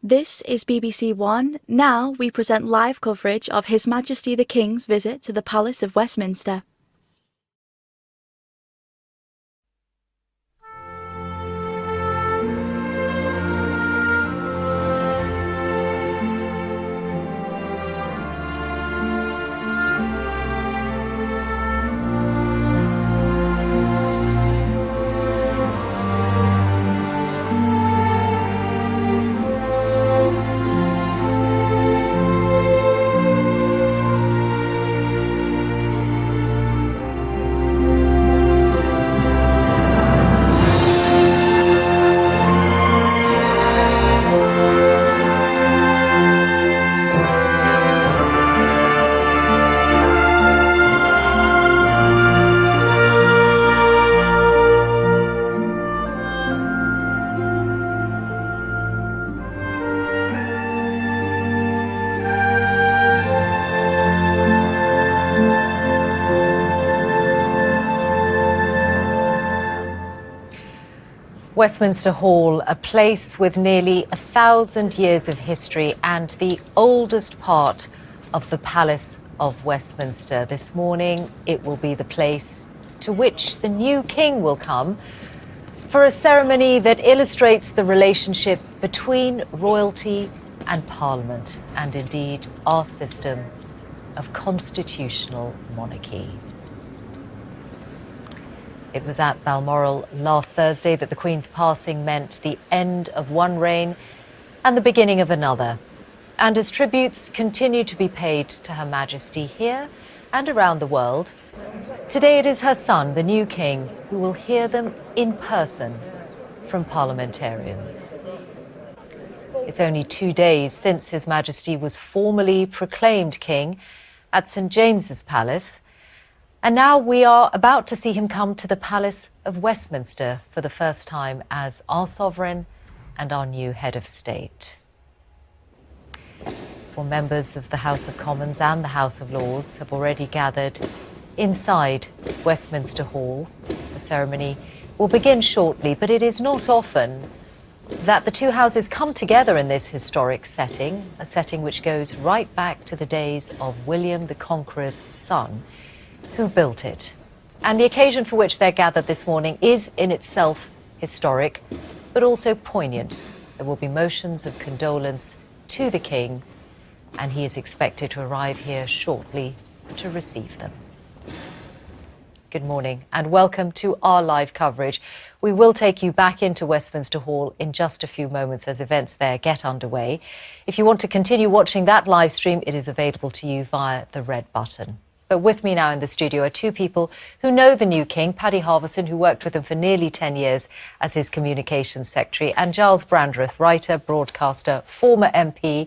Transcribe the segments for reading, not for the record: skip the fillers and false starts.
This is BBC One. Now we present live coverage of His Majesty the King's visit to the Palace of Westminster. Westminster Hall, a place with nearly 1,000 years of history and the oldest part of the Palace of Westminster. This morning, it will be the place to which the new king will come for a ceremony that illustrates the relationship between royalty and Parliament, and indeed our system of constitutional monarchy. It was at Balmoral last Thursday that the Queen's passing meant the end of one reign and the beginning of another. And as tributes continue to be paid to Her Majesty here and around the world, today it is her son, the new king, who will hear them in person from parliamentarians. It's only 2 days since His Majesty was formally proclaimed king at St James's Palace. And now we are about to see him come to the Palace of Westminster for the first time as our sovereign and our new head of state. Well, members of the House of Commons and the House of Lords have already gathered inside Westminster Hall. The ceremony will begin shortly, but it is not often that the two houses come together in this historic setting, a setting which goes right back to the days of William the Conqueror's son, who built it. And the occasion for which they're gathered this morning is in itself historic, but also poignant. There will be motions of condolence to the King, and he is expected to arrive here shortly to receive them. Good morning and welcome to our live coverage. We will take you back into Westminster Hall in just a few moments as events there get underway. If you want to continue watching that live stream, it is available to you via the red button. But with me now in the studio are two people who know the new king, Paddy Harverson, who worked with him for nearly 10 years as his communications secretary, and Giles Brandreth, writer, broadcaster, former MP,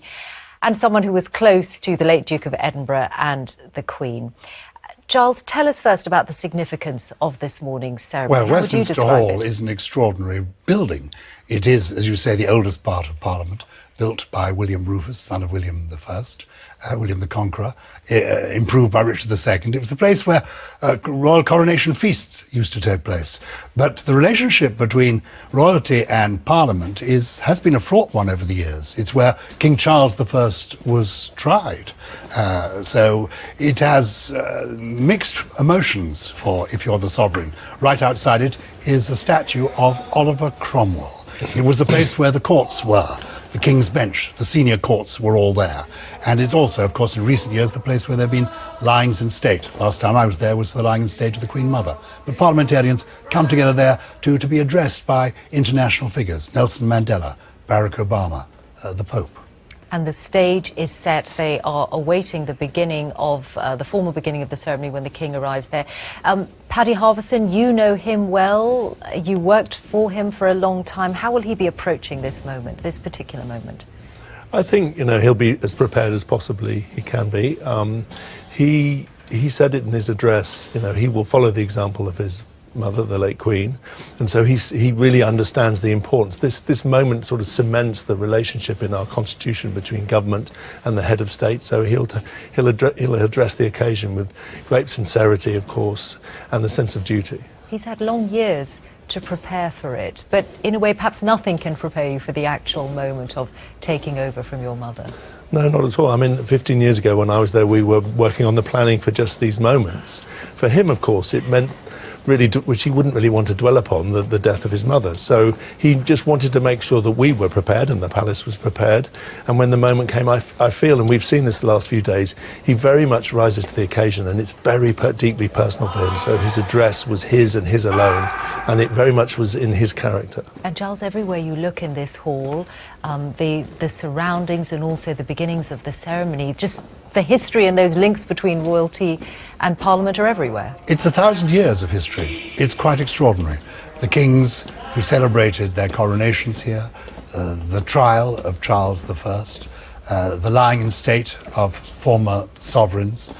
and someone who was close to the late Duke of Edinburgh and the Queen. Giles, tell us first about the significance of this morning's ceremony. Well, Westminster Hall is an extraordinary building. It is, as you say, the oldest part of Parliament, built by William Rufus, son of William I, William the Conqueror, improved by Richard II. It was the place where royal coronation feasts used to take place. But the relationship between royalty and Parliament has been a fraught one over the years. It's where King Charles I was tried. So it has mixed emotions for if you're the sovereign. Right outside it is a statue of Oliver Cromwell. It was the place where the courts were. The King's Bench, the senior courts were all there. And it's also, of course, in recent years, the place where there have been lyings in state. Last time I was there was for the lying in state of the Queen Mother. But parliamentarians come together there to be addressed by international figures, Nelson Mandela, Barack Obama, the Pope. And the stage is set. They are awaiting the beginning of the formal beginning of the ceremony when the King arrives there. Paddy Harverson, you know him well. You worked for him for a long time. How will he be approaching this moment, this particular moment? I think, he'll be as prepared as possibly he can be. He said it in his address, he will follow the example of his mother, the late Queen, and so he really understands the importance. This moment sort of cements the relationship in our constitution between government and the head of state. So he'll address the occasion with great sincerity, of course, and a sense of duty. He's had long years to prepare for it. But in a way, perhaps nothing can prepare you for the actual moment of taking over from your mother. No, not at all. I mean, 15 years ago when I was there, we were working on the planning for just these moments. For him, of course, it meant really, which he wouldn't really want to dwell upon, the death of his mother. So he just wanted to make sure that we were prepared and the palace was prepared. And when the moment came, I feel, and we've seen this the last few days, he very much rises to the occasion, and it's very deeply personal for him. So his address was his and his alone, and it very much was in his character. And Giles, everywhere you look in this hall, the surroundings and also the beginnings of the ceremony, just the history and those links between royalty and Parliament are everywhere. It's 1,000 years of history. It's quite extraordinary. The kings who celebrated their coronations here, the trial of Charles I, the lying in state of former sovereigns.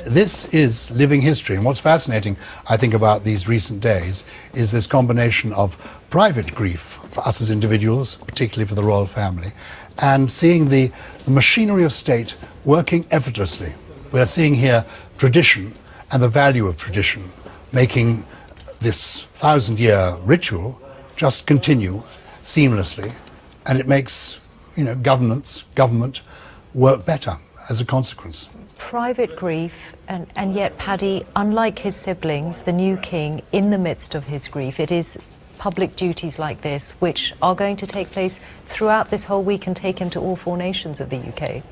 This is living history. And what's fascinating, I think, about these recent days is this combination of private grief for us as individuals, particularly for the royal family, and seeing the machinery of state working effortlessly. We are seeing here tradition and the value of tradition, making this 1,000-year ritual just continue seamlessly, and it makes, government work better as a consequence. Private grief, and yet, Paddy, unlike his siblings, the new king, in the midst of his grief, it is public duties like this which are going to take place throughout this whole week and take him to all 4 nations of the UK.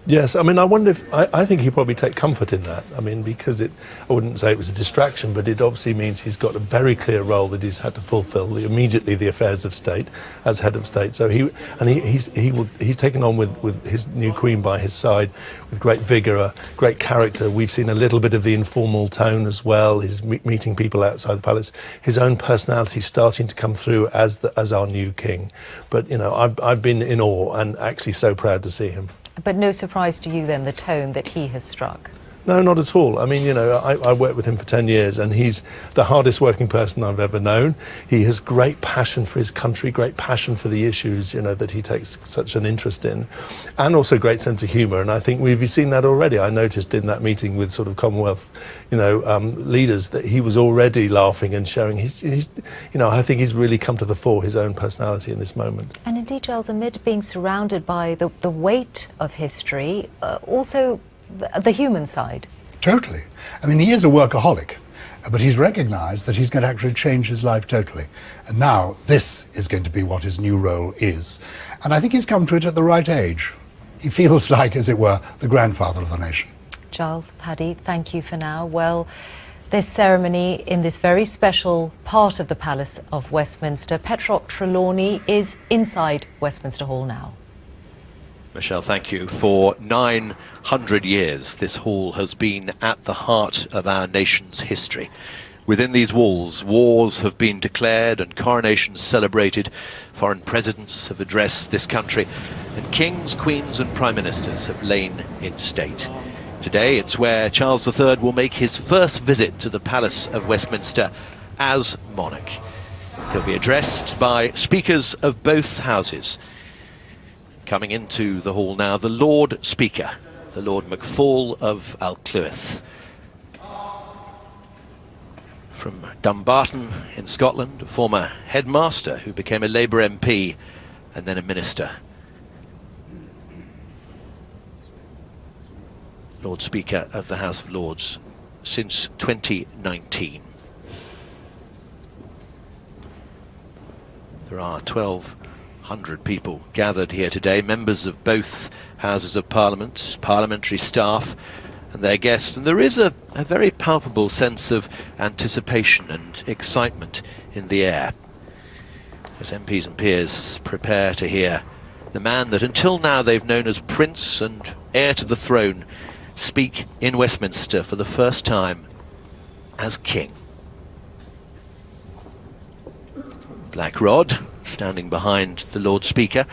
Yes, I mean, I wonder if, I think he'd probably take comfort in that. I mean, because I wouldn't say it was a distraction, but it obviously means he's got a very clear role that he's had to fulfill, immediately the affairs of state, as head of state. So he's taken on with his new queen by his side with great vigour, a great character. We've seen a little bit of the informal tone as well, his meeting people outside the palace, his own personality starting to come through as our new king. But, I've been in awe and actually so proud to see him. But no surprise to you then, the tone that he has struck? No, not at all. I mean, I worked with him for 10 years and he's the hardest working person I've ever known. He has great passion for his country, great passion for the issues, that he takes such an interest in, and also great sense of humour. And I think we've seen that already. I noticed in that meeting with sort of Commonwealth, leaders that he was already laughing and showing I think he's really come to the fore his own personality in this moment. And indeed, Giles, amid being surrounded by the weight of history, also the human side. Totally. I mean, he is a workaholic, but he's recognised that he's going to actually change his life totally. And now this is going to be what his new role is. And I think he's come to it at the right age. He feels like, as it were, the grandfather of the nation. Giles, Paddy, thank you for now. Well, this ceremony in this very special part of the Palace of Westminster, Petroc Trelawney is inside Westminster Hall now. Michelle, thank you. For 900 years, this hall has been at the heart of our nation's history. Within these walls, wars have been declared and coronations celebrated. Foreign presidents have addressed this country, and kings, queens and prime ministers have lain in state. Today, it's where Charles III will make his first visit to the Palace of Westminster as monarch. He'll be addressed by speakers of both houses. Coming into the hall now, the Lord Speaker, the Lord McFall of Alcluith. From Dumbarton in Scotland, a former headmaster who became a Labour MP and then a minister. Lord Speaker of the House of Lords since 2019. There are 1,200 people gathered here today, members of both Houses of Parliament, parliamentary staff and their guests, and there is a very palpable sense of anticipation and excitement in the air as MPs and peers prepare to hear the man that until now they've known as Prince and heir to the throne speak in Westminster for the first time as King. Black Rod standing behind the Lord Speaker.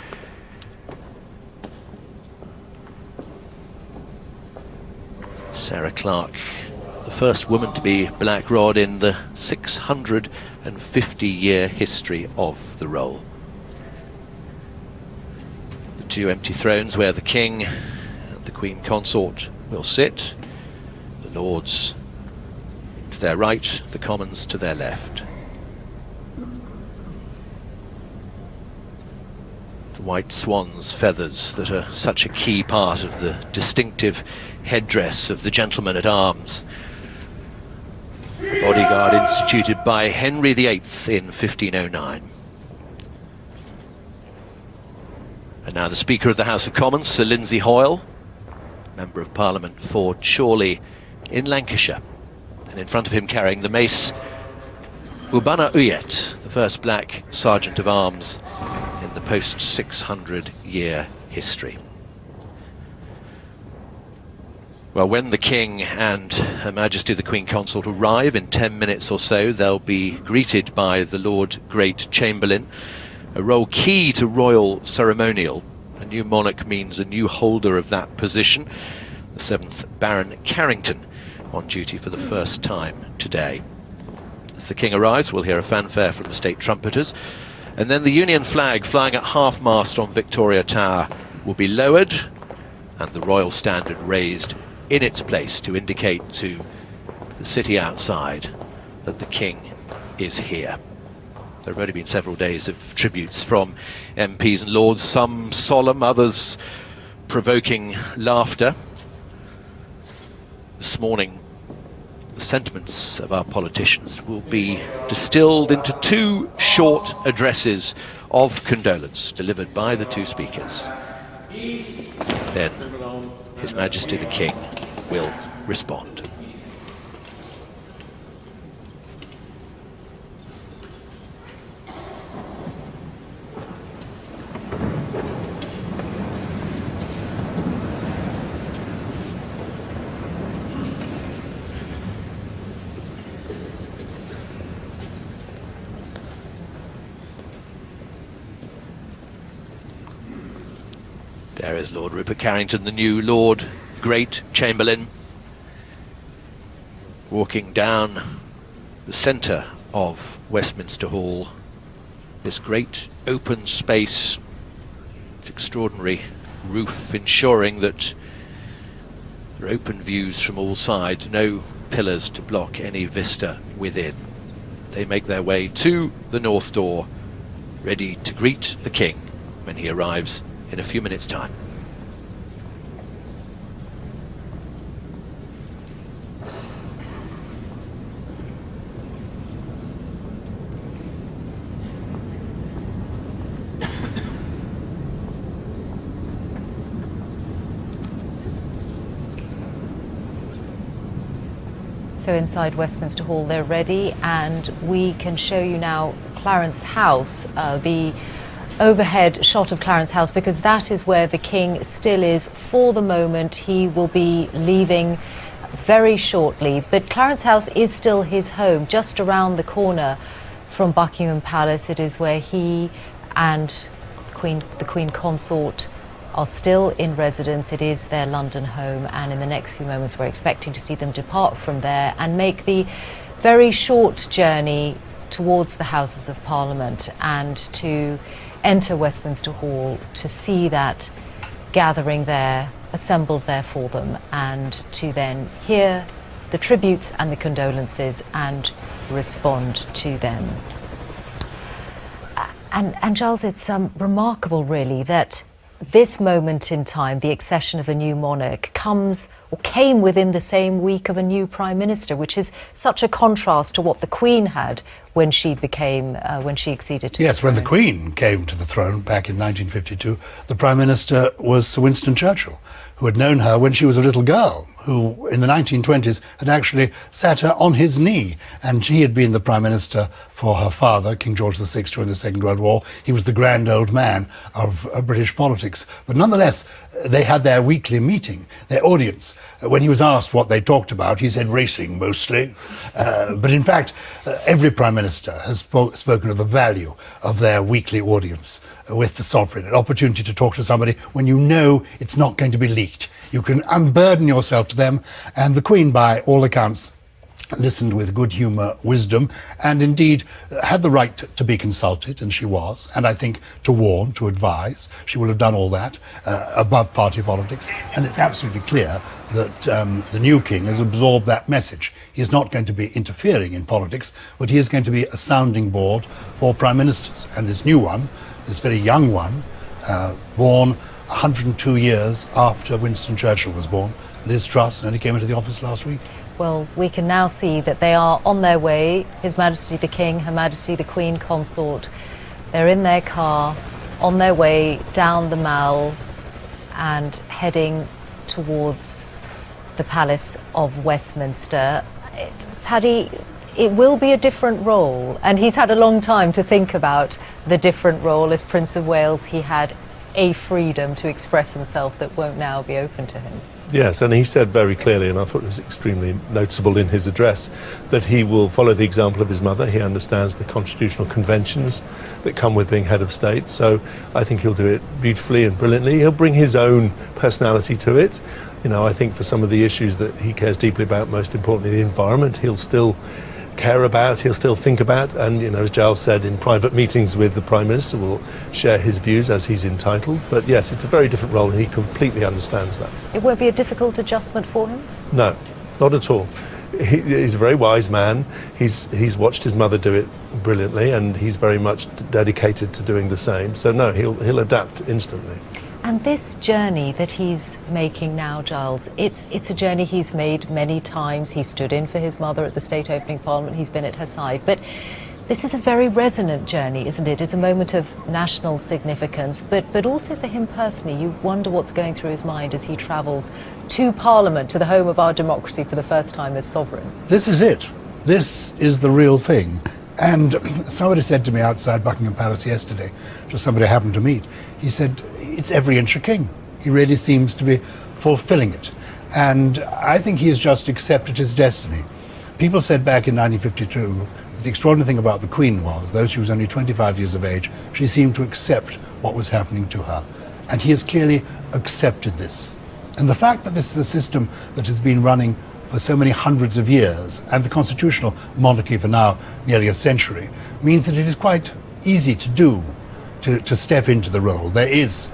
Sarah Clark, the first woman to be Black Rod in the 650-year history of the role. The two empty thrones where the King and the Queen Consort will sit, the Lords to their right, the Commons to their left. white swan's feathers that are such a key part of the distinctive headdress of the gentleman at arms. A bodyguard instituted by Henry VIII in 1509. And now the Speaker of the House of Commons, Sir Lindsay Hoyle, Member of Parliament for Chorley in Lancashire. And in front of him carrying the mace, Ubana Uyet, the first black sergeant of arms in the post-600-year history. Well, when the King and Her Majesty the Queen Consort arrive in 10 minutes or so, they'll be greeted by the Lord Great Chamberlain, a role key to royal ceremonial. A new monarch means a new holder of that position, the 7th Baron Carrington, on duty for the first time today. As the King arrives, we'll hear a fanfare from the state trumpeters, and then the Union flag flying at half-mast on Victoria Tower will be lowered and the royal standard raised in its place to indicate to the city outside that the King is here. There have only been several days of tributes from MPs and Lords, some solemn, others provoking laughter. This morning, the sentiments of our politicians will be distilled into 2 short addresses of condolence delivered by the 2 speakers. Then His Majesty the King will respond. There is Lord Rupert Carrington, the new Lord Great Chamberlain, walking down the centre of Westminster Hall. This great open space, this extraordinary roof ensuring that there are open views from all sides, no pillars to block any vista within. They make their way to the north door, ready to greet the King when he arrives in a few minutes' time. So inside Westminster Hall they're ready, and we can show you now Clarence House, the overhead shot of Clarence House, because that is where the King still is for the moment. He will be leaving very shortly, but Clarence House is still his home, just around the corner from Buckingham Palace. It is where he and the Queen Consort are still in residence. It is their London home, and in the next few moments we're expecting to see them depart from there and make the very short journey towards the Houses of Parliament and to enter Westminster Hall to see that gathering there, assembled there for them, and to then hear the tributes and the condolences and respond to them. And Giles, it's remarkable really that this moment in time, the accession of a new monarch, came within the same week of a new Prime Minister, which is such a contrast to what the Queen had when she acceded to Yes, the when the throne. Queen came to the throne back in 1952, the Prime Minister was Sir Winston Churchill, who had known her when she was a little girl, who in the 1920s had actually sat her on his knee, and he had been the Prime Minister for her father, King George VI, during the Second World War. He was the grand old man of British politics. But nonetheless, they had their weekly meeting, their audience. When he was asked what they talked about, he said racing mostly. But in fact, every Prime Minister has spoken of the value of their weekly audience with the sovereign, an opportunity to talk to somebody when you know it's not going to be leaked. You can unburden yourself to them, and the Queen, by all accounts, listened with good humour, wisdom, and indeed had the right to be consulted, and she was, and I think to warn, to advise. She will have done all that above party politics, and it's absolutely clear that the new King has absorbed that message. He is not going to be interfering in politics, but he is going to be a sounding board for Prime Ministers, and this new one, this very young one, born 102 years after Winston Churchill was born. Liz Truss only came into the office last week. Well, we can now see that they are on their way. His Majesty the King, Her Majesty the Queen Consort. They're in their car, on their way down the Mall and heading towards the Palace of Westminster. Paddy, it will be a different role, and he's had a long time to think about the different role. As Prince of Wales, he had a freedom to express himself that won't now be open to him. Yes, and he said very clearly, and I thought it was extremely noticeable in his address, that he will follow the example of his mother. He understands the constitutional conventions that come with being head of state, so I think he'll do it beautifully and brilliantly. He'll bring his own personality to it. You know, I think for some of the issues that he cares deeply about, most importantly the environment, he'll still care about, he'll still think about, and, you know, as Giles said, in private meetings with the Prime Minister, will share his views as he's entitled. But yes, it's a very different role and he completely understands that. It won't be a difficult adjustment for him? No, not at all. He's a very wise man. He's watched his mother do it brilliantly, and he's very much dedicated to doing the same. So no, he'll adapt instantly. And this journey that he's making now, Giles, it's a journey he's made many times. He stood in for his mother at the State Opening Parliament. He's been at her side. But this is a very resonant journey, isn't it? It's a moment of national significance, but also for him personally. You wonder what's going through his mind as he travels to Parliament, to the home of our democracy for the first time as sovereign. This is it. This is the real thing. And somebody said to me outside Buckingham Palace yesterday, just somebody I happened to meet, he said, it's every inch a king. He really seems to be fulfilling it. And I think he has just accepted his destiny. People said back in 1952 that the extraordinary thing about the Queen was, though she was only 25 years of age, she seemed to accept what was happening to her. And he has clearly accepted this. And the fact that this is a system that has been running for so many hundreds of years, and the constitutional monarchy for now nearly a century, means that it is quite easy to do, to step into the role. There is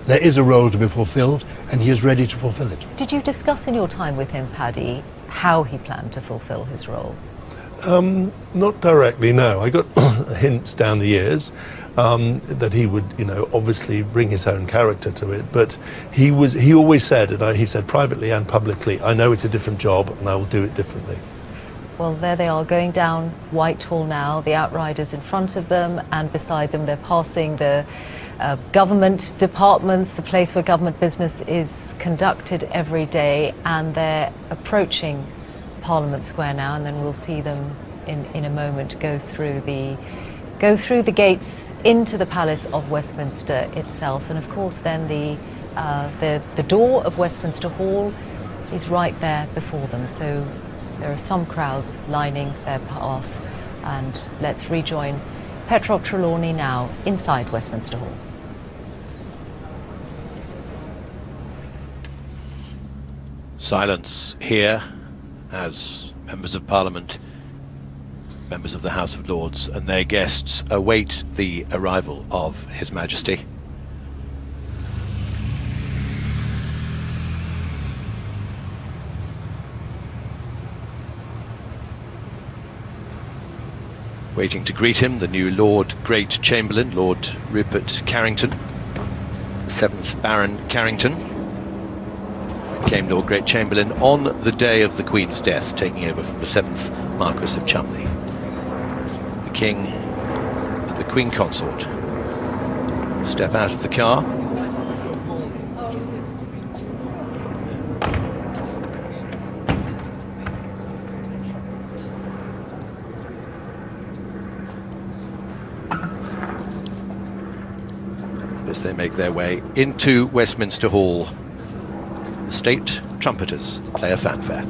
a role to be fulfilled, and he is ready to fulfill it. Did you discuss in your time with him, Paddy, how he planned to fulfil his role? Not directly, no. I got hints down the years that he would, you know, obviously bring his own character to it. But he always said, and he said privately and publicly, I know it's a different job and I will do it differently. Well, there they are, going down Whitehall now. The Outriders in front of them, and beside them they're passing the government departments, the place where government business is conducted every day, and they're approaching Parliament Square now, and then we'll see them in a moment go through the gates into the Palace of Westminster itself. And of course then the door of Westminster Hall is right there before them, so there are some crowds lining their path. And let's rejoin Petrov Trelawney now inside Westminster Hall. Silence here as members of Parliament, members of the House of Lords and their guests await the arrival of His Majesty. Waiting to greet him, the new Lord Great Chamberlain, Lord Rupert Carrington, 7th Baron Carrington, became Lord Great Chamberlain on the day of the Queen's death, taking over from the 7th Marquess of Cholmondeley. The King and the Queen Consort step out of the car. As they make their way into Westminster Hall, the state trumpeters play a fanfare.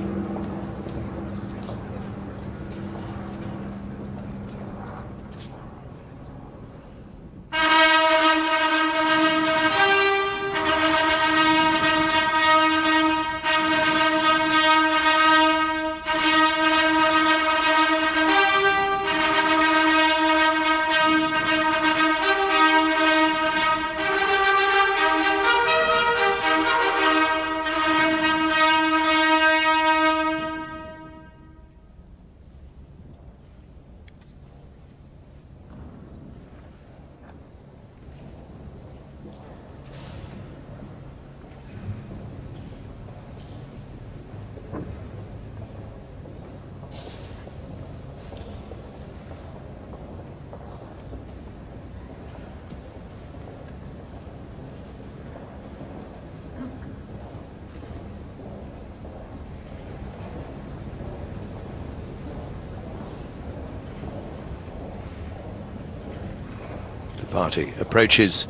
party approaches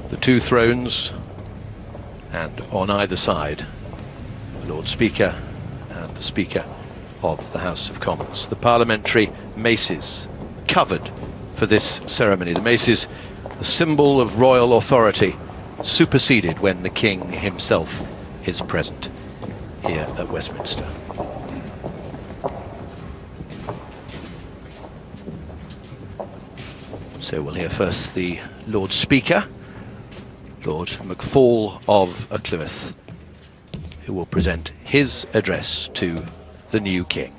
the two thrones, and on either side, the Lord Speaker and the Speaker of the House of Commons. The parliamentary maces covered for this ceremony. The maces, the symbol of royal authority, superseded when the King himself is present here at Westminster. So we'll hear first the Lord Speaker, Lord McFall of Acclewith, who will present his address to the new King.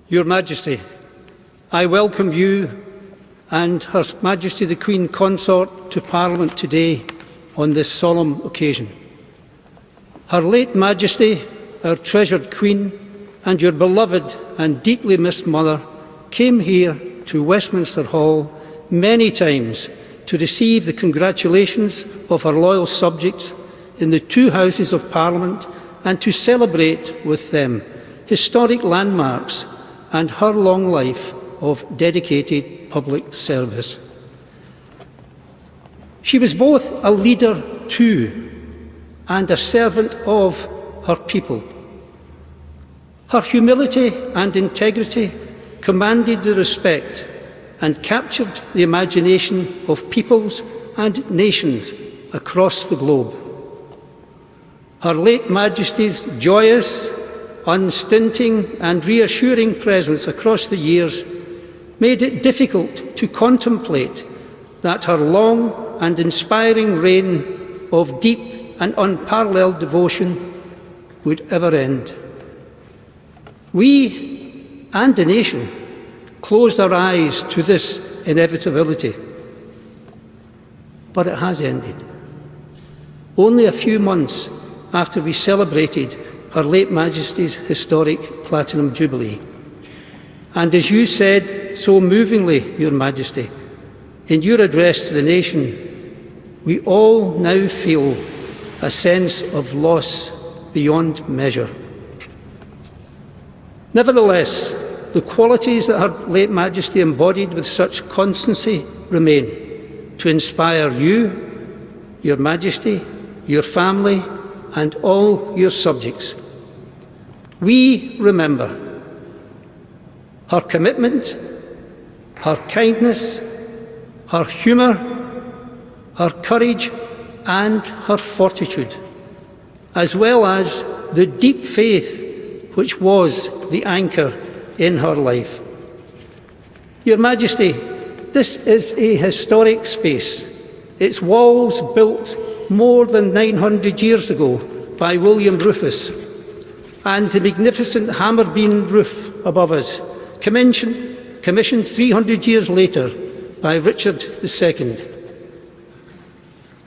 Your Majesty, I welcome you and Her Majesty the Queen Consort to Parliament today on this solemn occasion. Her late Majesty, our treasured Queen, and your beloved and deeply missed mother came here to Westminster Hall many times to receive the congratulations of her loyal subjects in the two Houses of Parliament and to celebrate with them historic landmarks and her long life of dedicated public service. She was both a leader to and a servant of her people. Her humility and integrity commanded the respect and captured the imagination of peoples and nations across the globe. Her late Majesty's joyous, unstinting and reassuring presence across the years made it difficult to contemplate that her long and inspiring reign of deep and unparalleled devotion would ever end. We and the nation closed our eyes to this inevitability, but it has ended. Only a few months after we celebrated Her late Majesty's historic Platinum Jubilee. And as you said so movingly, Your Majesty, in your address to the nation, we all now feel a sense of loss beyond measure. Nevertheless, the qualities that Her late Majesty embodied with such constancy remain to inspire you, Your Majesty, your family, and all your subjects. We remember her commitment, her kindness, her humour, her courage, and her fortitude, as well as the deep faith which was the anchor in her life. Your Majesty, this is a historic space. Its walls built more than 900 years ago by William Rufus, and the magnificent hammer beam roof above us, commissioned 300 years later by Richard II.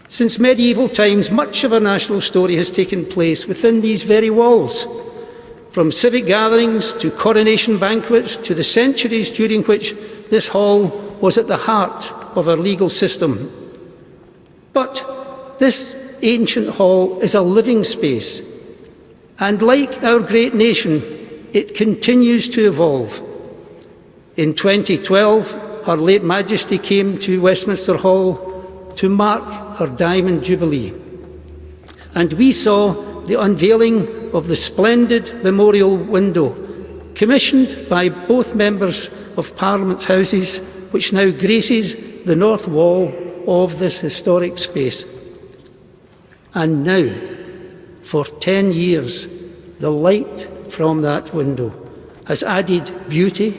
Since medieval times, much of our national story has taken place within these very walls, from civic gatherings to coronation banquets to the centuries during which this hall was at the heart of our legal system. But this ancient hall is a living space, and like our great nation, it continues to evolve. In 2012, Her late Majesty came to Westminster Hall to mark her Diamond Jubilee, and we saw the unveiling of the splendid memorial window, commissioned by both members of Parliament's Houses, which now graces the north wall of this historic space. And now, for 10 years, the light from that window has added beauty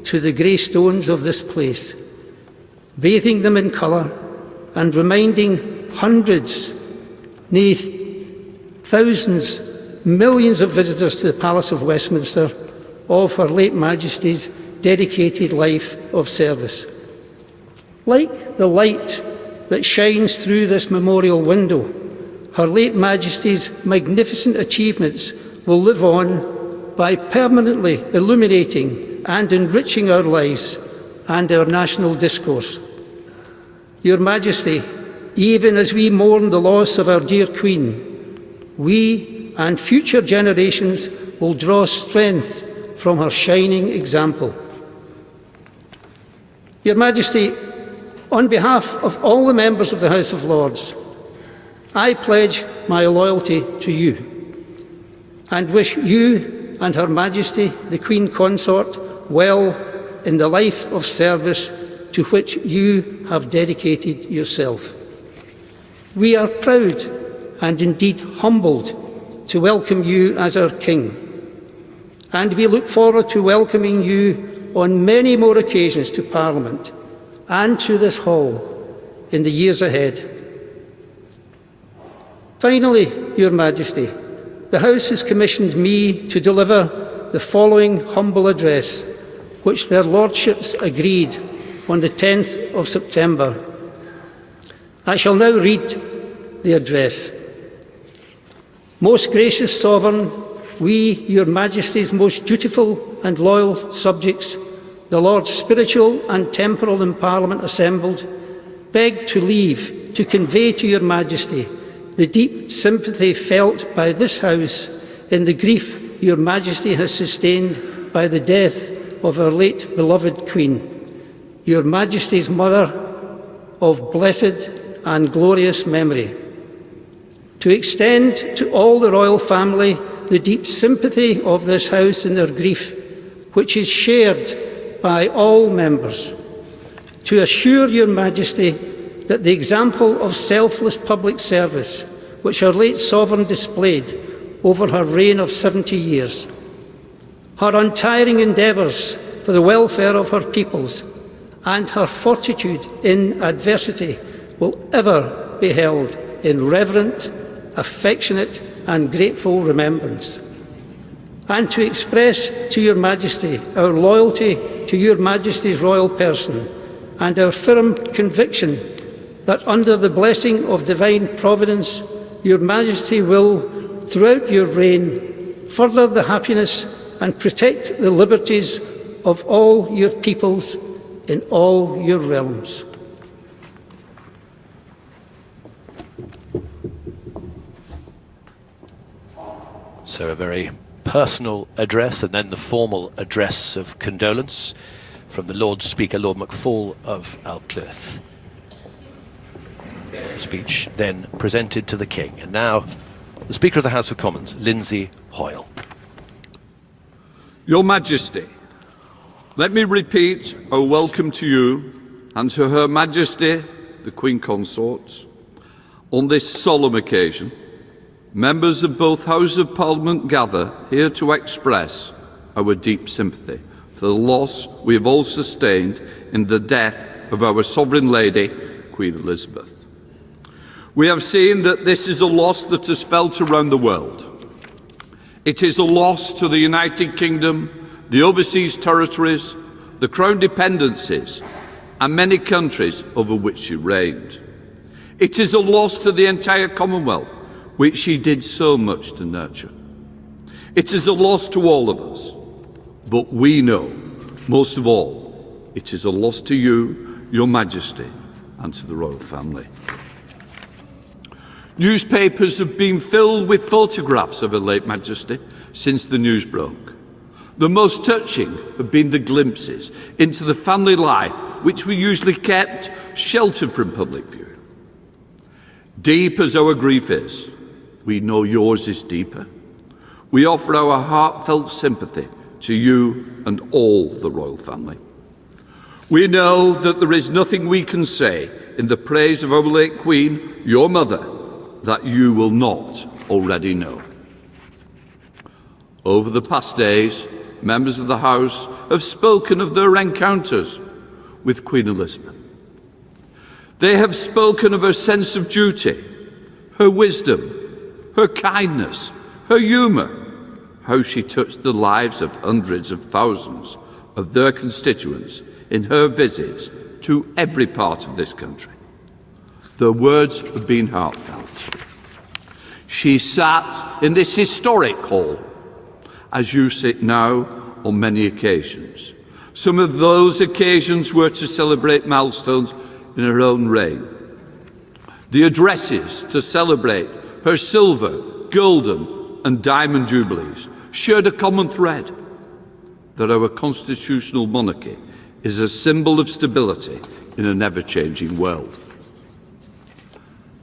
to the grey stones of this place, bathing them in colour and reminding hundreds, nay, thousands, millions of visitors to the Palace of Westminster of Her late Majesty's dedicated life of service. Like the light that shines through this memorial window, Her late Majesty's magnificent achievements will live on by permanently illuminating and enriching our lives and our national discourse. Your Majesty, even as we mourn the loss of our dear Queen, we and future generations will draw strength from her shining example. Your Majesty, on behalf of all the members of the House of Lords, I pledge my loyalty to you and wish you and Her Majesty, the Queen Consort, well in the life of service to which you have dedicated yourself. We are proud and indeed humbled to welcome you as our King, and we look forward to welcoming you on many more occasions to Parliament and to this hall in the years ahead. Finally, Your Majesty, the House has commissioned me to deliver the following humble address, which their Lordships agreed on the 10th of September. I shall now read the address. Most gracious Sovereign, we, Your Majesty's most dutiful and loyal subjects, the Lords spiritual and temporal in Parliament assembled, beg to leave to convey to Your Majesty the deep sympathy felt by this House in the grief Your Majesty has sustained by the death of our late beloved Queen, Your Majesty's mother of blessed and glorious memory. To extend to all the royal family the deep sympathy of this House in their grief, which is shared by all members. To assure Your Majesty that the example of selfless public service which our late Sovereign displayed over her reign of 70 years, her untiring endeavours for the welfare of her peoples, and her fortitude in adversity will ever be held in reverent, affectionate and grateful remembrance. And to express to Your Majesty our loyalty to Your Majesty's royal person and our firm conviction that under the blessing of divine providence, Your Majesty will, throughout your reign, further the happiness and protect the liberties of all your peoples in all your realms. So a very personal address, and then the formal address of condolence from the Lord Speaker, Lord McFall of Alcluith. Speech then presented to the King. And now the Speaker of the House of Commons, Lindsay Hoyle. Your Majesty, let me repeat our welcome to you and to Her Majesty, the Queen Consorts. On this solemn occasion, members of both Houses of Parliament gather here to express our deep sympathy for the loss we have all sustained in the death of our Sovereign Lady, Queen Elizabeth. We have seen that this is a loss that is felt around the world. It is a loss to the United Kingdom, the overseas territories, the Crown dependencies, and many countries over which she reigned. It is a loss to the entire Commonwealth, which she did so much to nurture. It is a loss to all of us, but we know, most of all, it is a loss to you, Your Majesty, and to the royal family. Newspapers have been filled with photographs of Her late Majesty since the news broke. The most touching have been the glimpses into the family life which we usually kept sheltered from public view. Deep as our grief is, we know yours is deeper. We offer our heartfelt sympathy to you and all the royal family. We know that there is nothing we can say in the praise of our late Queen, your mother, that you will not already know. Over the past days, members of the House have spoken of their encounters with Queen Elizabeth. They have spoken of her sense of duty, her wisdom, her kindness, her humour, how she touched the lives of hundreds of thousands of their constituents in her visits to every part of this country. The words have been heartfelt. She sat in this historic hall, as you sit now on many occasions. Some of those occasions were to celebrate milestones in her own reign. The addresses to celebrate her silver, golden and diamond jubilees shared a common thread, that our constitutional monarchy is a symbol of stability in an ever-changing world.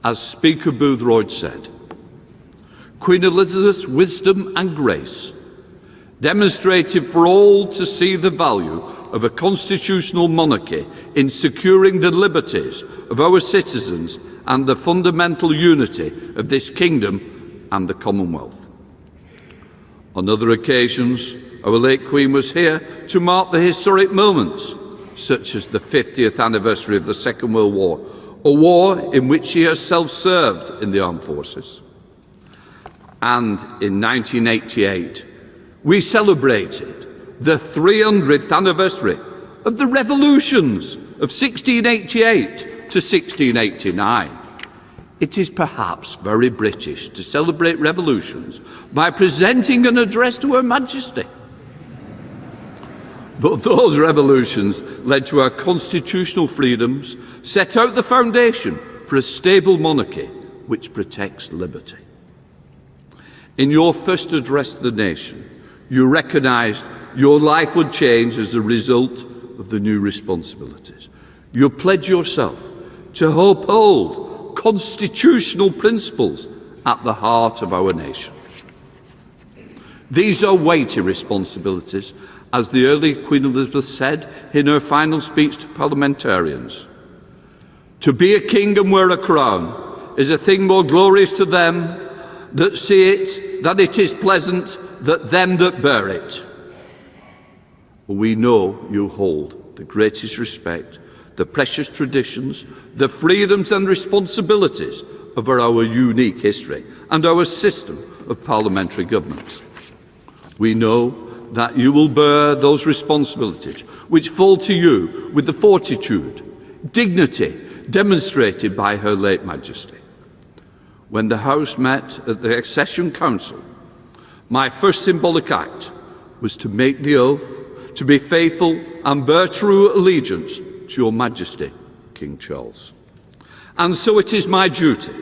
As Speaker Boothroyd said, Queen Elizabeth's wisdom and grace demonstrated for all to see the value of a constitutional monarchy in securing the liberties of our citizens and the fundamental unity of this kingdom and the Commonwealth. On other occasions, our late Queen was here to mark the historic moments, such as the 50th anniversary of the Second World War, a war in which she herself served in the armed forces. And in 1988, we celebrated the 300th anniversary of the revolutions of 1688 to 1689. It is perhaps very British to celebrate revolutions by presenting an address to Her Majesty. But those revolutions led to our constitutional freedoms, set out the foundation for a stable monarchy which protects liberty. In your first address to the nation, you recognised your life would change as a result of the new responsibilities. You pledge yourself to uphold constitutional principles at the heart of our nation. These are weighty responsibilities, as the early Queen Elizabeth said in her final speech to parliamentarians. To be a king and wear a crown is a thing more glorious to them that see it, than it is pleasant that them that bear it. We know you hold the greatest respect, the precious traditions, the freedoms and responsibilities of our unique history and our system of parliamentary government. We know that you will bear those responsibilities which fall to you with the fortitude, dignity demonstrated by Her late Majesty. When the House met at the Accession Council, my first symbolic act was to make the oath to be faithful and bear true allegiance to Your Majesty, King Charles. And so it is my duty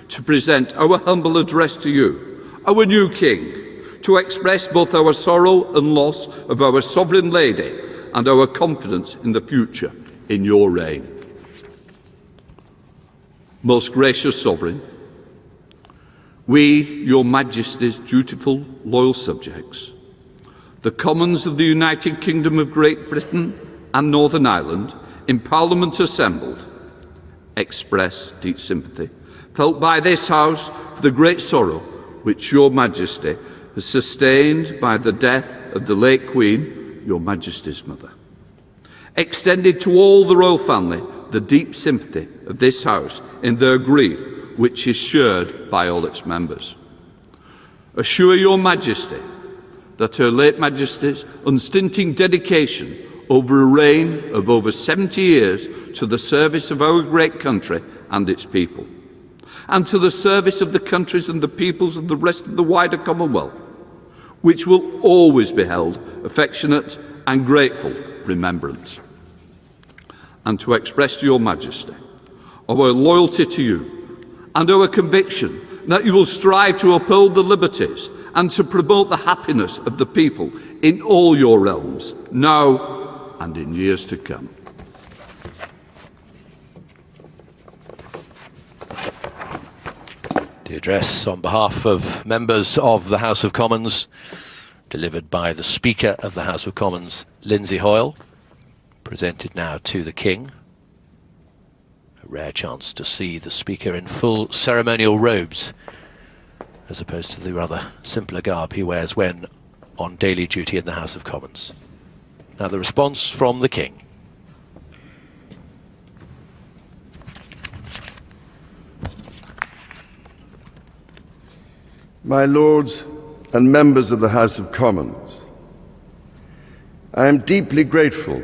to present our humble address to you, our new King, to express both our sorrow and loss of our Sovereign Lady and our confidence in the future in your reign. Most gracious Sovereign, we, Your Majesty's dutiful, loyal subjects, the Commons of the United Kingdom of Great Britain and Northern Ireland, in Parliament assembled, express deep sympathy felt by this House for the great sorrow which Your Majesty has sustained by the death of the late Queen, Your Majesty's mother. Extended to all the royal family the deep sympathy of this House in their grief, which is shared by all its members. Assure Your Majesty that Her late Majesty's unstinting dedication over a reign of over 70 years to the service of our great country and its people, and to the service of the countries and the peoples of the rest of the wider Commonwealth, which will always be held affectionate and grateful remembrance. And to express to Your Majesty our loyalty to you and our conviction that you will strive to uphold the liberties and to promote the happiness of the people in all your realms, now and in years to come. The address on behalf of members of the House of Commons, delivered by the Speaker of the House of Commons, Lindsay Hoyle, presented now to the King. A rare chance to see the Speaker in full ceremonial robes, as opposed to the rather simpler garb he wears when on daily duty in the House of Commons. Now the response from the King. My Lords and members of the House of Commons, I am deeply grateful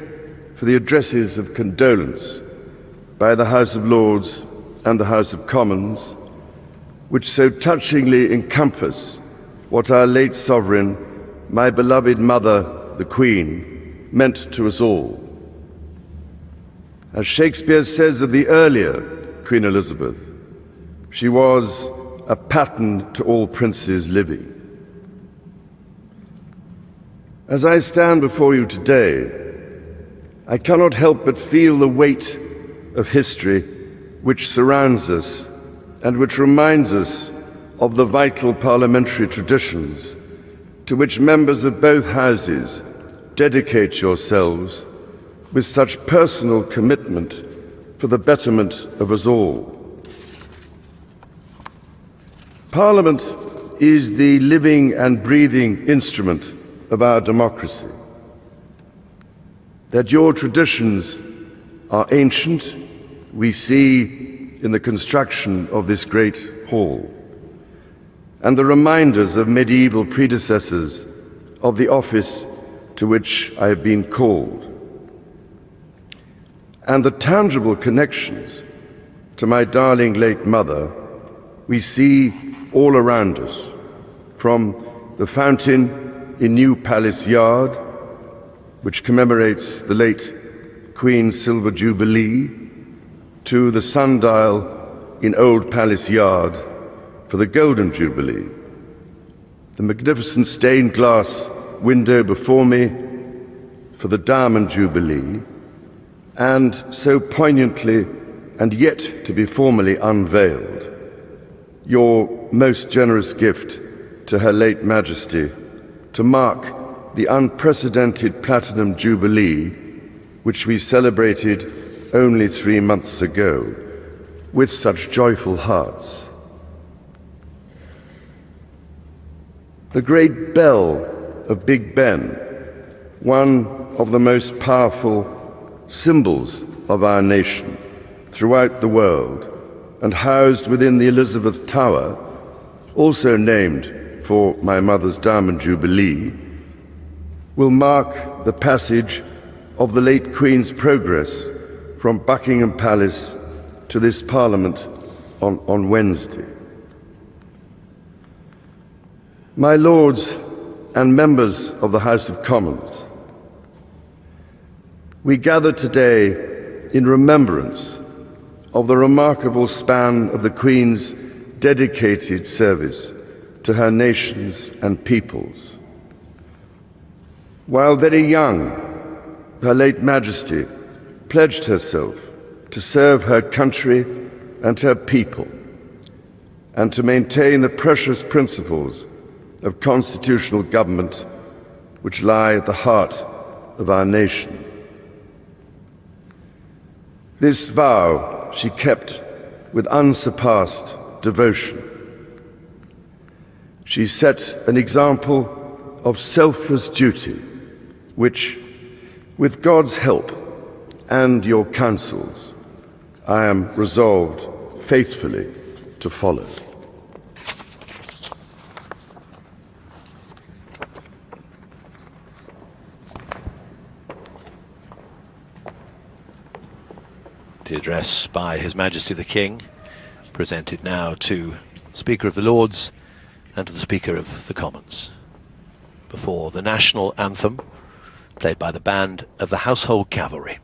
for the addresses of condolence by the House of Lords and the House of Commons, which so touchingly encompass what our late sovereign, my beloved mother, the Queen, meant to us all. As Shakespeare says of the earlier Queen Elizabeth, she was a pattern to all princes living. As I stand before you today, I cannot help but feel the weight of history which surrounds us and which reminds us of the vital parliamentary traditions to which members of both houses dedicate yourselves with such personal commitment for the betterment of us all. Parliament is the living and breathing instrument of our democracy. That your traditions are ancient, we see in the construction of this great hall, and the reminders of medieval predecessors of the office to which I have been called, and the tangible connections to my darling late mother we see all around us, from the fountain in New Palace Yard, which commemorates the late Queen's Silver Jubilee, to the sundial in Old Palace Yard for the Golden Jubilee, the magnificent stained glass window before me for the Diamond Jubilee, and so poignantly and yet to be formally unveiled, your most generous gift to Her late Majesty to mark the unprecedented Platinum Jubilee, which we celebrated only 3 months ago, with such joyful hearts. The great bell of Big Ben, one of the most powerful symbols of our nation throughout the world, and housed within the Elizabeth Tower, also named for my mother's Diamond Jubilee, will mark the passage of the late Queen's progress from Buckingham Palace to this Parliament on Wednesday. My Lords and members of the House of Commons, we gather today in remembrance of the remarkable span of the Queen's dedicated service to her nations and peoples. While very young, Her late Majesty pledged herself to serve her country and her people, and to maintain the precious principles of constitutional government which lie at the heart of our nation. This vow she kept with unsurpassed devotion. She set an example of selfless duty, which, with God's help and your counsels, I am resolved faithfully to follow. The address by His Majesty the King, presented now to Speaker of the Lords and to the Speaker of the Commons, before the national anthem, played by the band of the Household Cavalry.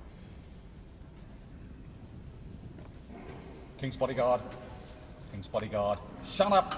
King's Bodyguard, shut up!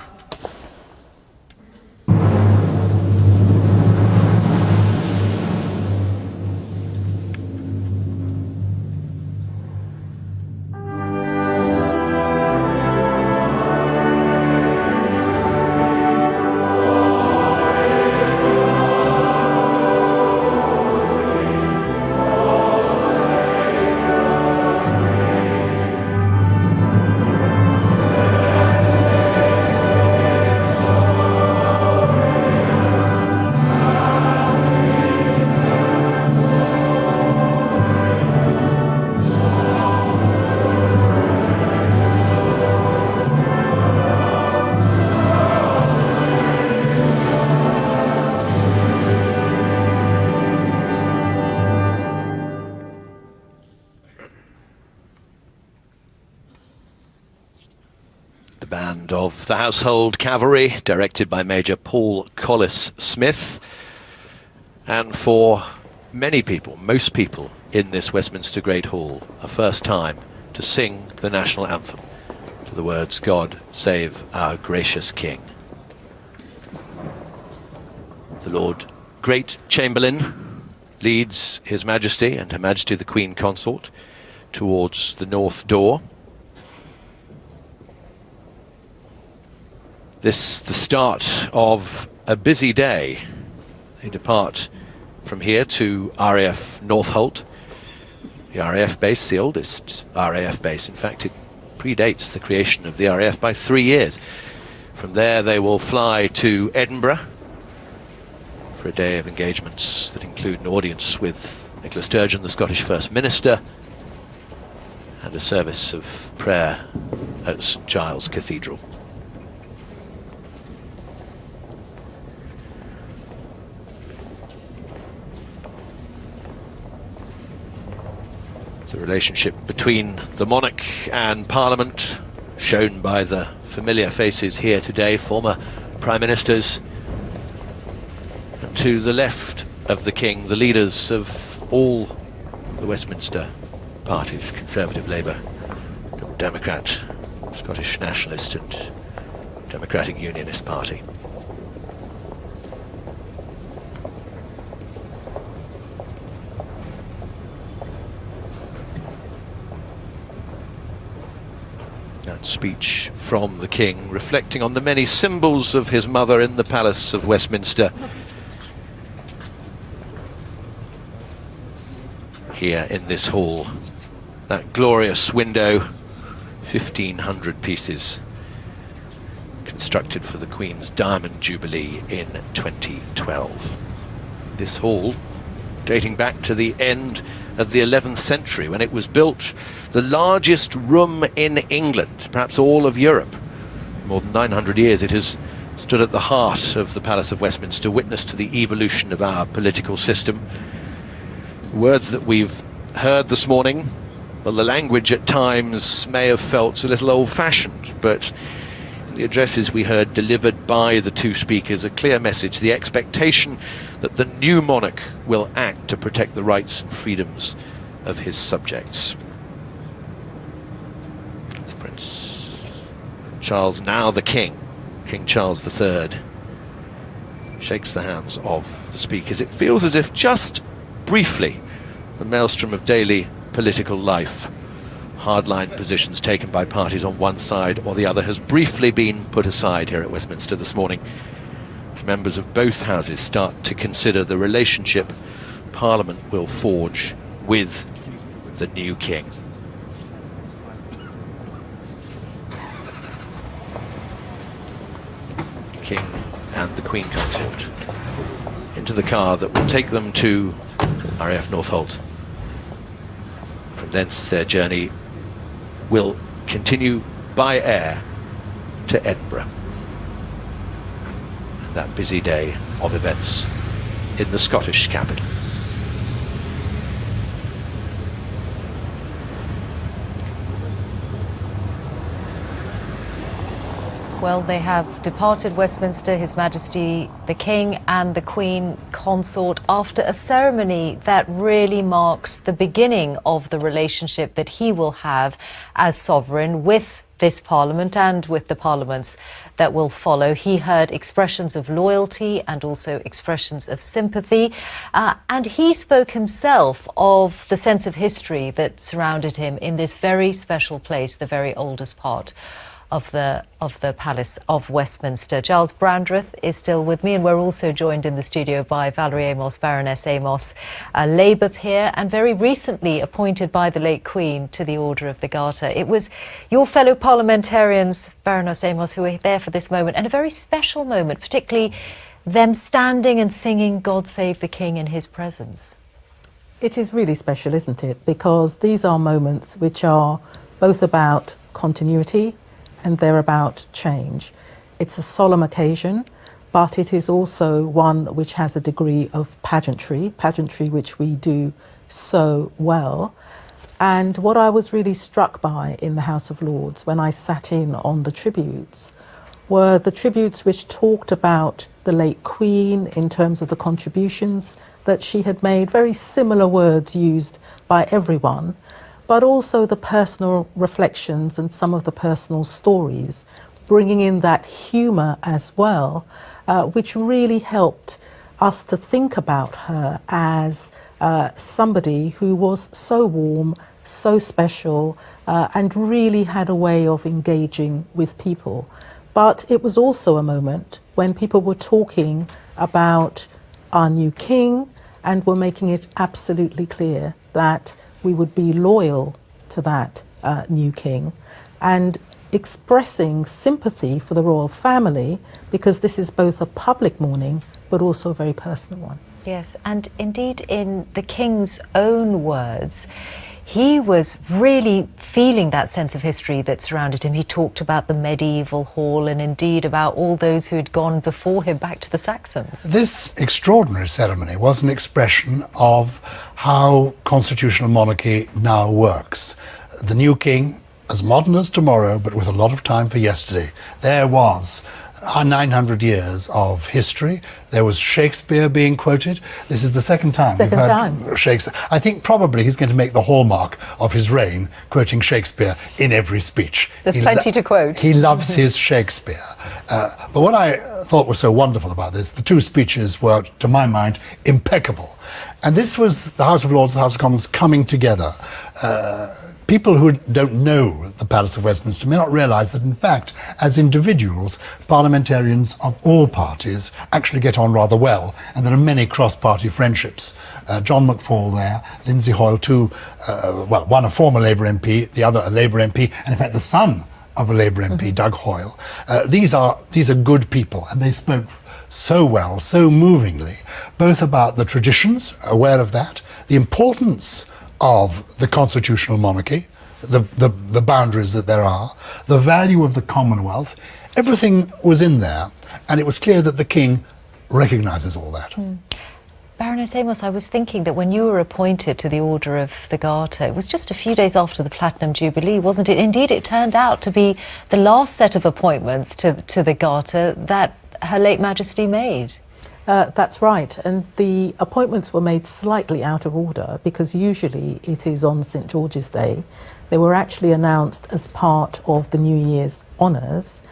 band of the Household Cavalry, directed by Major Paul Collis Smith. And for many people, most people in this Westminster Great Hall, a first time to sing the national anthem to the words, "God save our gracious King." The Lord Great Chamberlain leads His Majesty and Her Majesty the Queen Consort towards the north door. This the start of a busy day. They depart from here to RAF Northolt, the RAF base, the oldest RAF base. In fact, it predates the creation of the RAF by 3 years. From there they will fly to Edinburgh for a day of engagements that include an audience with Nicola Sturgeon, the Scottish First Minister, and a service of prayer at St Giles Cathedral. The relationship between the monarch and Parliament, shown by the familiar faces here today, former Prime Ministers. And to the left of the King, the leaders of all the Westminster parties, Conservative, Labour, Democrat, Scottish Nationalist and Democratic Unionist Party. That speech from the King, reflecting on the many symbols of his mother in the Palace of Westminster. Here in this hall, that glorious window, 1,500 pieces, constructed for the Queen's Diamond Jubilee in 2012. This hall, dating back to the end of the 11th century, when it was built, the largest room in England, perhaps all of Europe. More than 900 years it has stood at the heart of the Palace of Westminster, witness to the evolution of our political system. Words that we've heard this morning, well, the language at times may have felt a little old-fashioned, but in the addresses we heard delivered by the two speakers, a clear message, the expectation that the new monarch will act to protect the rights and freedoms of his subjects. It's Prince Charles, now the King, King Charles III, shakes the hands of the speakers. It feels as if just briefly the maelstrom of daily political life, hardline positions taken by parties on one side or the other, has briefly been put aside here at Westminster this morning, as members of both houses start to consider the relationship Parliament will forge with the new King. King and the Queen Consort into the car that will take them to RAF Northolt. From thence their journey will continue by air to Edinburgh. And that busy day of events in the Scottish capital. Well, they have departed Westminster, His Majesty the King and the Queen Consort, after a ceremony that really marks the beginning of the relationship that he will have as sovereign with this Parliament and with the parliaments that will follow. He heard expressions of loyalty and also expressions of sympathy. And he spoke himself of the sense of history that surrounded him in this very special place, the very oldest part of the Palace of Westminster. Giles Brandreth is still with me, and we're also joined in the studio by Valerie Amos, Baroness Amos, a Labour peer, and very recently appointed by the late Queen to the Order of the Garter. It was your fellow parliamentarians, Baroness Amos, who were there for this moment, and a very special moment, particularly them standing and singing God Save the King in his presence. It is really special, isn't it? Because these are moments which are both about continuity and they're about change. It's a solemn occasion, but it is also one which has a degree of pageantry which we do so well. And what I was really struck by in the House of Lords when I sat in on the tributes were the tributes which talked about the late Queen in terms of the contributions that she had made, very similar words used by everyone, but also the personal reflections and some of the personal stories, bringing in that humour as well, which really helped us to think about her as somebody who was so warm, so special, and really had a way of engaging with people. But it was also a moment when people were talking about our new king and were making it absolutely clear that we would be loyal to that new king, and expressing sympathy for the royal family, because this is both a public mourning but also a very personal one. Yes, and indeed in the King's own words, he was really feeling that sense of history that surrounded him. He talked about the medieval hall and indeed about all those who had gone before him back to the Saxons. This extraordinary ceremony was an expression of how constitutional monarchy now works. The new king, as modern as tomorrow, but with a lot of time for yesterday. There was 900 years of history. There was Shakespeare being quoted. This is the second time we've heard Shakespeare. I think probably he's going to make the hallmark of his reign, quoting Shakespeare in every speech. There's plenty to quote. He loves his Shakespeare. But what I thought was so wonderful about this, the two speeches were, to my mind, impeccable. And this was the House of Lords and the House of Commons coming together. People who don't know the Palace of Westminster may not realise that, in fact, as individuals, parliamentarians of all parties actually get on rather well, and there are many cross-party friendships. John McFall there, Lindsay Hoyle too, one a former Labour MP, the other a Labour MP, and in fact the son of a Labour MP, Doug Hoyle. These are good people, and they spoke so well, so movingly, both about the traditions, aware of that, the importance of the constitutional monarchy, the boundaries that there are, the value of the Commonwealth. Everything was in there, and it was clear that the King recognises all that. Baroness Amos, I was thinking that when you were appointed to the Order of the Garter, it was just a few days after the Platinum Jubilee, wasn't it? Indeed, it turned out to be the last set of appointments to the Garter that Her late Majesty made. That's right, and the appointments were made slightly out of order because usually it is on St George's Day. They were actually announced as part of the New Year's honours.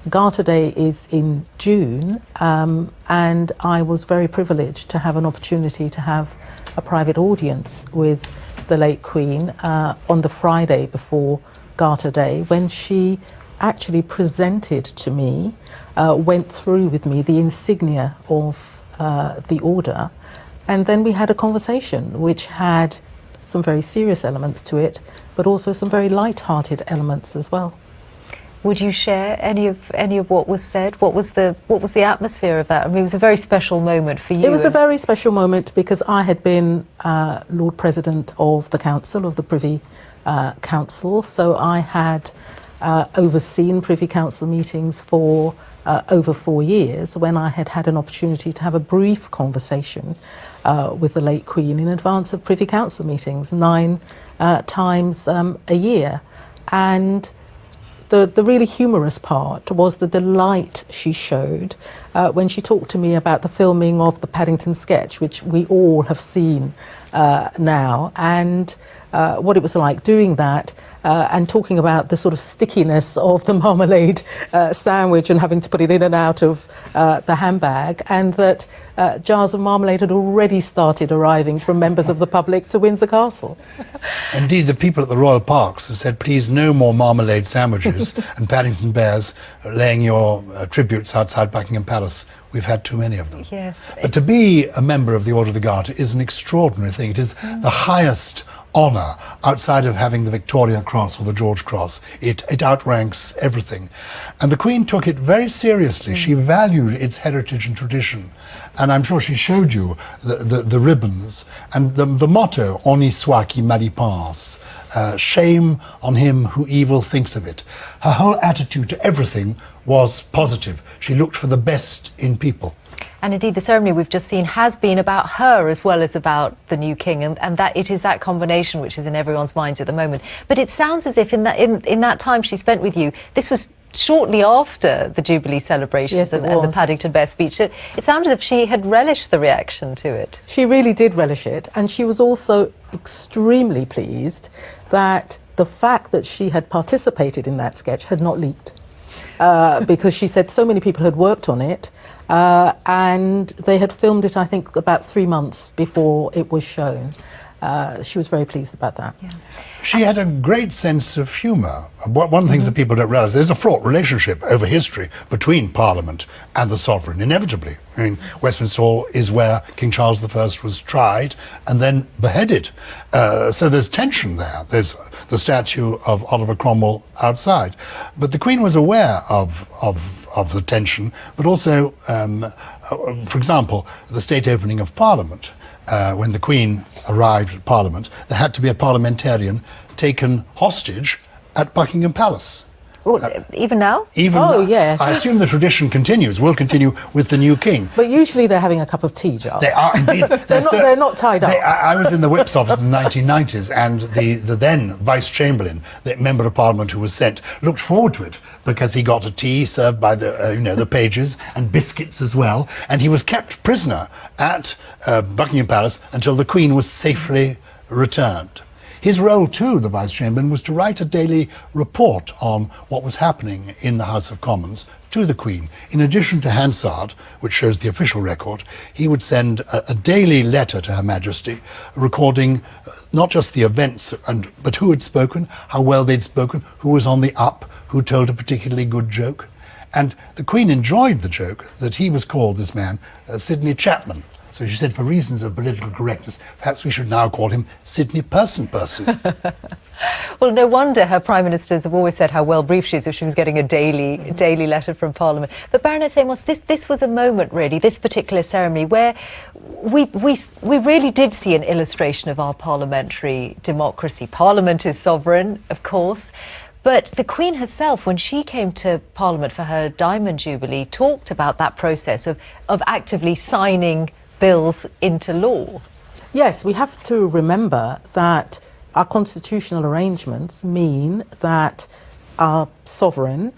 Garter Day is in June, and I was very privileged to have an opportunity to have a private audience with the late Queen on the Friday before Garter Day, when she actually presented to me, went through with me the insignia of the order, and then we had a conversation which had some very serious elements to it, but also some very light-hearted elements as well. Would you share any of what was said? What was the atmosphere of that? I mean, it was a very special moment for you. It was a very special moment because I had been Lord President of the Council, of the Privy Council, so I had overseen Privy Council meetings for over 4 years, when I had had an opportunity to have a brief conversation with the late Queen in advance of Privy Council meetings, 9 times a year. And the really humorous part was the delight she showed when she talked to me about the filming of the Paddington sketch, which we all have seen now, and what it was like doing that, and talking about the sort of stickiness of the marmalade sandwich and having to put it in and out of the handbag, and that jars of marmalade had already started arriving from members of the public to Windsor Castle. Indeed, the people at the Royal Parks have said, please, no more marmalade sandwiches and Paddington Bears laying your tributes outside Buckingham Palace. We've had too many of them. Yes. But to be a member of the Order of the Garter is an extraordinary thing. It is the highest honour outside of having the Victoria Cross or the George Cross. It outranks everything. And the Queen took it very seriously. She valued its heritage and tradition. And I'm sure she showed you the ribbons and the motto, "On y soit qui mal y pense," shame on him who evil thinks of it. Her whole attitude to everything was positive. She looked for the best in people. And indeed, the ceremony we've just seen has been about her as well as about the new king, and that it is that combination which is in everyone's minds at the moment. But it sounds as if in that time she spent with you, this was shortly after the Jubilee celebrations and the Paddington Bear speech. It sounds as if she had relished the reaction to it. She really did relish it, and she was also extremely pleased that the fact that she had participated in that sketch had not leaked. Because she said so many people had worked on it, and they had filmed it, I think, about 3 months before it was shown. She was very pleased about that. Yeah. She had a great sense of humour. One of the things that people don't realise, there's a fraught relationship over history between Parliament and the sovereign, inevitably. I mean, Westminster Hall is where King Charles I was tried and then beheaded. So there's tension there. There's the statue of Oliver Cromwell outside. But the Queen was aware of the tension, but also, for example, the state opening of Parliament. When the Queen arrived at Parliament, there had to be a parliamentarian taken hostage at Buckingham Palace. Even now? Even now. Yes. I assume the tradition will continue with the new king. But usually they're having a cup of tea, Giles. They are indeed. they're not tied up. I was in the Whip's office in the 1990s, and the then Vice-Chamberlain, the Member of Parliament who was sent, looked forward to it because he got a tea served by the pages and biscuits as well, and he was kept prisoner at Buckingham Palace until the Queen was safely returned. His role, too, the Vice-Chamberlain, was to write a daily report on what was happening in the House of Commons to the Queen. In addition to Hansard, which shows the official record, he would send a daily letter to Her Majesty recording not just the events, but who had spoken, how well they'd spoken, who was on the up, who told a particularly good joke. And the Queen enjoyed the joke that he was called, this man, Sidney Chapman. So she said, for reasons of political correctness, perhaps we should now call him Sidney Person. Well, no wonder her prime ministers have always said how well briefed she is if she was getting a daily letter from Parliament. But Baroness Amos, this was a moment, really, this particular ceremony, where we really did see an illustration of our parliamentary democracy. Parliament is sovereign, of course. But the Queen herself, when she came to Parliament for her Diamond Jubilee, talked about that process of actively signing bills into law. Yes, we have to remember that our constitutional arrangements mean that our sovereign,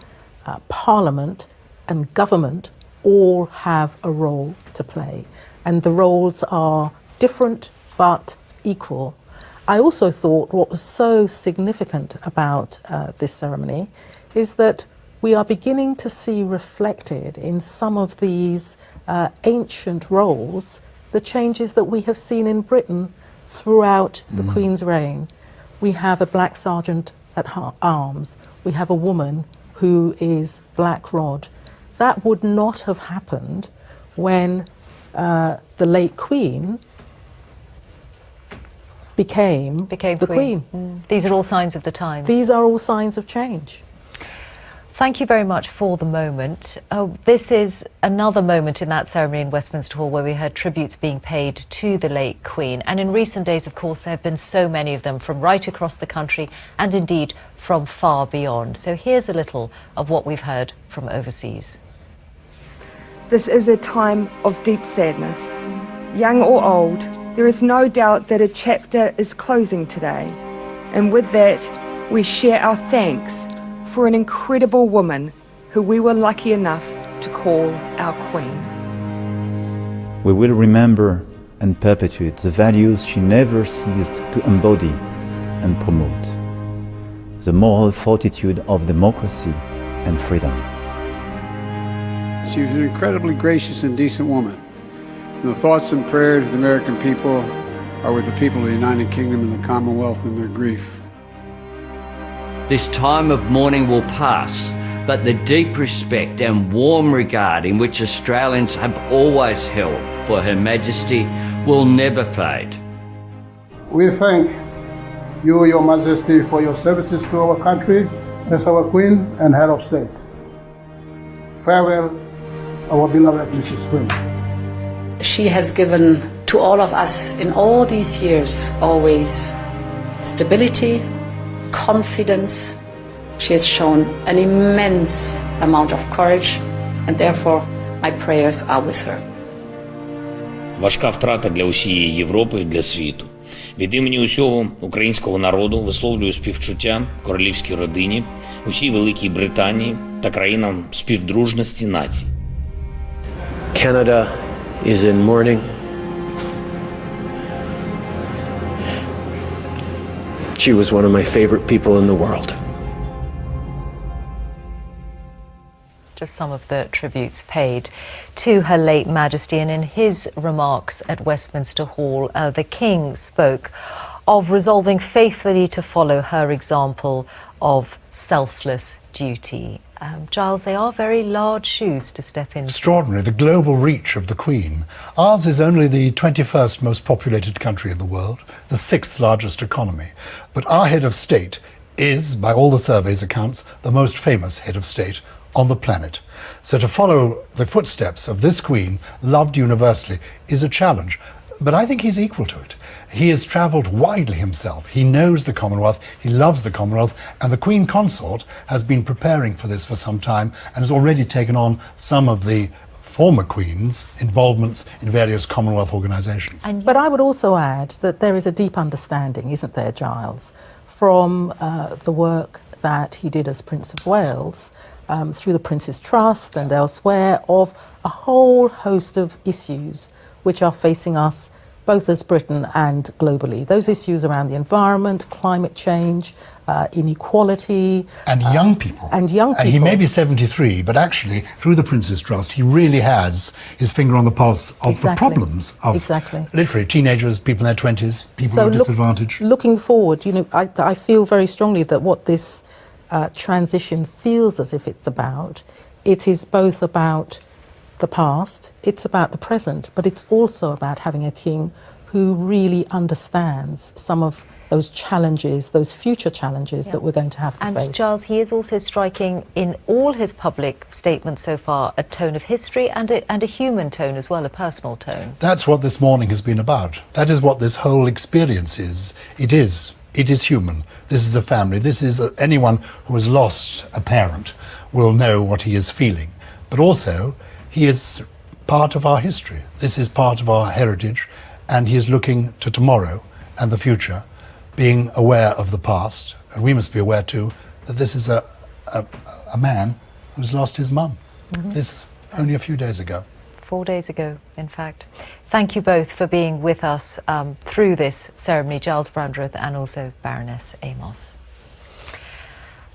Parliament and government all have a role to play. And the roles are different but equal. I also thought what was so significant about this ceremony is that we are beginning to see reflected in some of these ancient roles the changes that we have seen in Britain throughout the Queen's reign. We have a black sergeant at arms. We have a woman who is Black Rod. That would not have happened when the late Queen became the Queen. These are all signs of the times. These are all signs of change. Thank you very much for the moment. This is another moment in that ceremony in Westminster Hall where we heard tributes being paid to the late Queen. And in recent days, of course, there have been so many of them from right across the country and indeed from far beyond. So here's a little of what we've heard from overseas. This is a time of deep sadness. Young or old, there is no doubt that a chapter is closing today. And with that, we share our thanks for an incredible woman who we were lucky enough to call our Queen. We will remember and perpetuate the values she never ceased to embody and promote. The moral fortitude of democracy and freedom. She was an incredibly gracious and decent woman. And the thoughts and prayers of the American people are with the people of the United Kingdom and the Commonwealth in their grief. This time of mourning will pass, but the deep respect and warm regard in which Australians have always held for Her Majesty will never fade. We thank you, Your Majesty, for your services to our country as our Queen and Head of State. Farewell, our beloved Mrs. Queen. She has given to all of us in all these years always stability, confidence. She has shown an immense amount of courage, and therefore my prayers are with her. Важка втрата для усієї Європи, для світу. Від імені усього українського народу висловлюю співчуття королівській родині, усій Великій Британії та країнам співдружності націй. Canada is in mourning. She was one of my favorite people in the world. Just some of the tributes paid to Her late Majesty, and in his remarks at Westminster Hall, the King spoke of resolving faithfully to follow her example of selfless duty. Giles, they are very large shoes to step into. Extraordinary, the global reach of the Queen. Ours is only the 21st most populated country in the world, the 6th largest economy. But our head of state is, by all the surveys accounts, the most famous head of state on the planet. So to follow the footsteps of this Queen, loved universally, is a challenge. But I think he's equal to it. He has travelled widely himself. He knows the Commonwealth, he loves the Commonwealth, and the Queen Consort has been preparing for this for some time and has already taken on some of the former Queen's involvements in various Commonwealth organisations. But I would also add that there is a deep understanding, isn't there, Giles, from the work that he did as Prince of Wales, through the Prince's Trust and elsewhere, of a whole host of issues which are facing us both as Britain and globally. Those issues around the environment, climate change, inequality. And young people. And young people. He may be 73, but actually, through the Prince's Trust, he really has his finger on the pulse of the problems of literally teenagers, people in their 20s, people who are disadvantaged. Looking forward, you know, I feel very strongly that what this transition feels as if it's about, it is both about the past, it's about the present, but it's also about having a king who really understands some of those challenges, those future challenges that we're going to have to face. And Giles, he is also striking in all his public statements so far a tone of history and a human tone as well, a personal tone. That's what this morning has been about. That is what this whole experience is. It is human. This is a family. This is anyone who has lost a parent will know what he is feeling. But also, he is part of our history. This is part of our heritage, and he is looking to tomorrow and the future, being aware of the past. And we must be aware too that this is a man who's lost his mum. This only a few days ago. 4 days ago, in fact. Thank you both for being with us through this ceremony, Giles Brandreth and also Baroness Amos.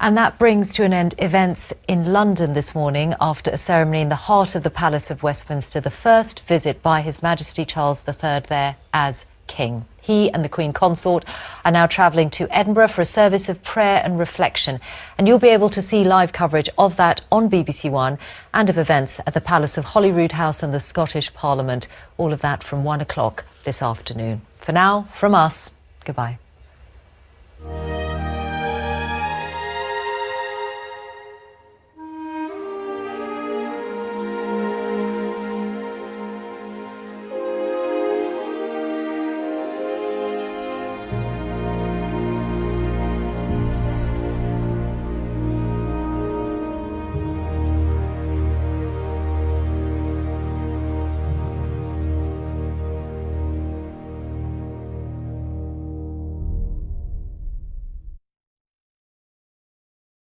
And that brings to an end events in London this morning after a ceremony in the heart of the Palace of Westminster, the first visit by His Majesty Charles III there as King. He and the Queen Consort are now travelling to Edinburgh for a service of prayer and reflection. And you'll be able to see live coverage of that on BBC One and of events at the Palace of Holyrood House and the Scottish Parliament. All of that from 1 o'clock this afternoon. For now, from us, goodbye.